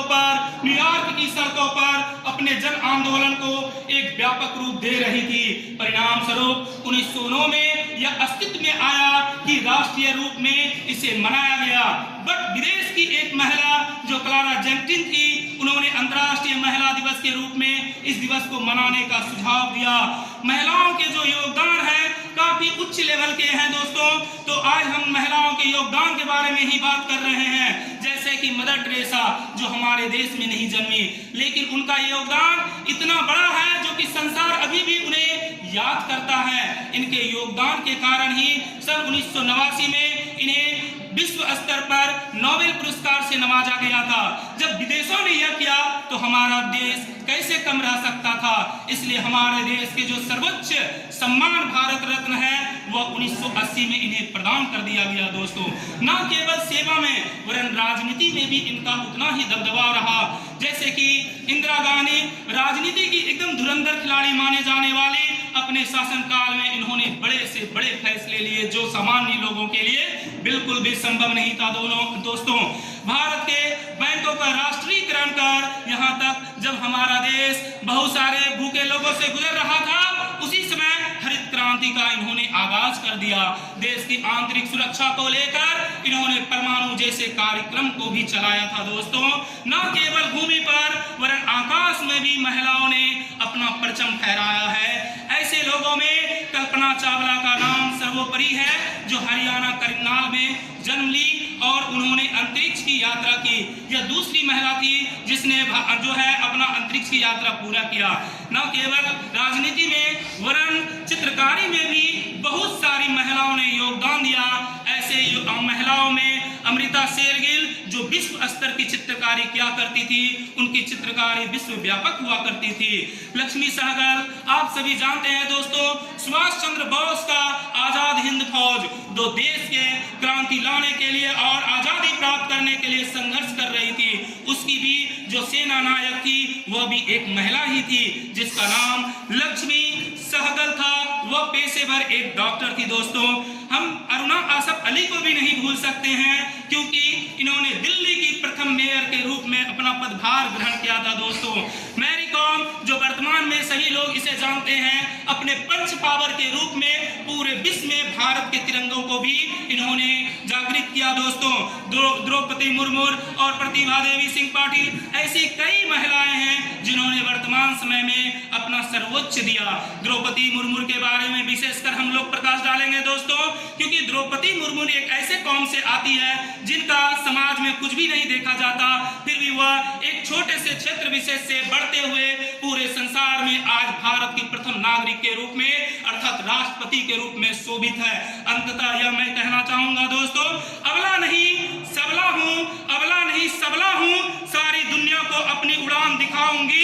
पर, न्यूयॉर्क की सड़कों पर अपने जन आंदोलन को एक व्यापक रूप दे रही थी। परिणाम स्वरूप 1909 में यह अस्तित्व में आया कि राष्ट्रीय रूप में इसे मनाया गया। बट विदेश की एक महिला जो क्लारा जेंकिंस थी, उन्होंने अंतर्राष्ट्रीय महिला दिवस के रूप में इस दिवस को मनाने का सुझाव दिया। महिलाओं के जो योगदान है काफी उच्च लेवल के हैं दोस्तों। तो आज हम महिलाओं के योगदान के बारे में ही बात कर रहे हैं। जैसे कि मदर टेरेसा जो हमारे देश में नहीं जन्मी, लेकिन उनका योगदान इतना बड़ा है जो कि संसार अभी भी उन्हें याद करता है। इनके योगदान के कारण ही सन 1989 में इन्हें विश्व स्तर पर नोबेल पुरस्कार से नवाजा गया था। जब विदेशों ने यह किया तो हमारा देश कैसे कम रह सकता था। इसलिए हमारे देश के जो सर्वोच्च सम्मान भारत रत्न है वह 1980 में इन्हें प्रदान कर दिया गया दोस्तों। न केवल सेवा में वरन राजनीति में भी इनका उतना ही दबदबा रहा। जैसे कि इंदिरा गांधी राजनीति की एकदम धुरंधर खिलाड़ी माने जाने वाली, अपने शासनकाल में इन्होंने बड़े से बड़े फैसले लिए जो सामान्य लोगों के लिए बिल्कुल भी संभव नहीं था। दोस्तों, भारत के बैंकों का राष्ट्रीयकरण कर यहाँ तक जब हमारा देश बहुत सारे भूखे लोगों से गुजर रहा था, उसी समय हरित क्रांति का इन्होंने आगाज कर दिया। देश की आंतरिक सुरक्षा को लेकर इन्होंने परमाणु जैसे कार्यक्रम को भी चलाया था दोस्तों। न केवल भूमि पर वरन आकाश में भी महिलाओं ने अपना परचम फहराया है। ऐसे लोगों में कल्पना चावला का नाम सर्वोपरि है, जो हरियाणा करनाल में जन्म ली और उन्होंने अंतरिक्ष की यात्रा की। यह दूसरी महिला थी जिसने जो है अपना अंतरिक्ष की यात्रा पूरा किया। न केवल राजनीति में वरन चित्रकारी में भी बहुत सारी महिलाओं ने योगदान दिया। ऐसे महिलाओं में अमृता शेरगिल जो विश्व स्तर की चित्रकारी किया करती थी, उनकी चित्रकारी विश्व व्यापक हुआ करती थी। लक्ष्मी सहगल आप सभी जानते हैं दोस्तों, सुभाष चंद्र बोस का आजाद हिंद फौज जो देश के क्रांति लाने के लिए और आजादी प्राप्त करने के लिए संघर्ष कर रही थी, उसकी भी जो सेना नायक थी वह भी एक महिला ही थी जिसका नाम लक्ष्मी सहगल था। वह पेशेवर एक डॉक्टर थी दोस्तों। हम अरुणा आसफ अली को भी नहीं भूल सकते हैं क्योंकि इन्होंने दिल्ली की प्रथम मेयर के रूप में अपना पदभार ग्रहण किया था दोस्तों। मैरी कॉम जो वर्तमान में सभी लोग इसे जानते हैं, अपने पंच पावर के रूप में पूरे विश्व में भारत के तिरंगों को भी इन्होंने जागृत किया दोस्तों। द्रौपदी मुर्मू और प्रतिभा देवी सिंह पाटिल ऐसी कई महिलाएं हैं जिन्होंने वर्तमान समय में अपना सर्वोच्च दिया। द्रौपदी मुर्मू के बारे में विशेषकर हम लोग प्रकाश डालेंगे दोस्तों, क्योंकि द्रौपदी मुर्मू एक ऐसे कौम से आती है जिनका समाज में कुछ भी नहीं देखा जाता, फिर भी वह एक छोटे से क्षेत्र विशेष से बढ़ते हुए पूरे संसार में आज भारत की प्रथम नागरिक के रूप में अर्थात राष्ट्रपति के रूप में शोभित है। अंततः यह मैं कहना चाहूंगा दोस्तों, अबला नहीं सबला हूं, अबला नहीं सबला हूं, सारी दुनिया को अपनी उड़ान दिखाऊंगी,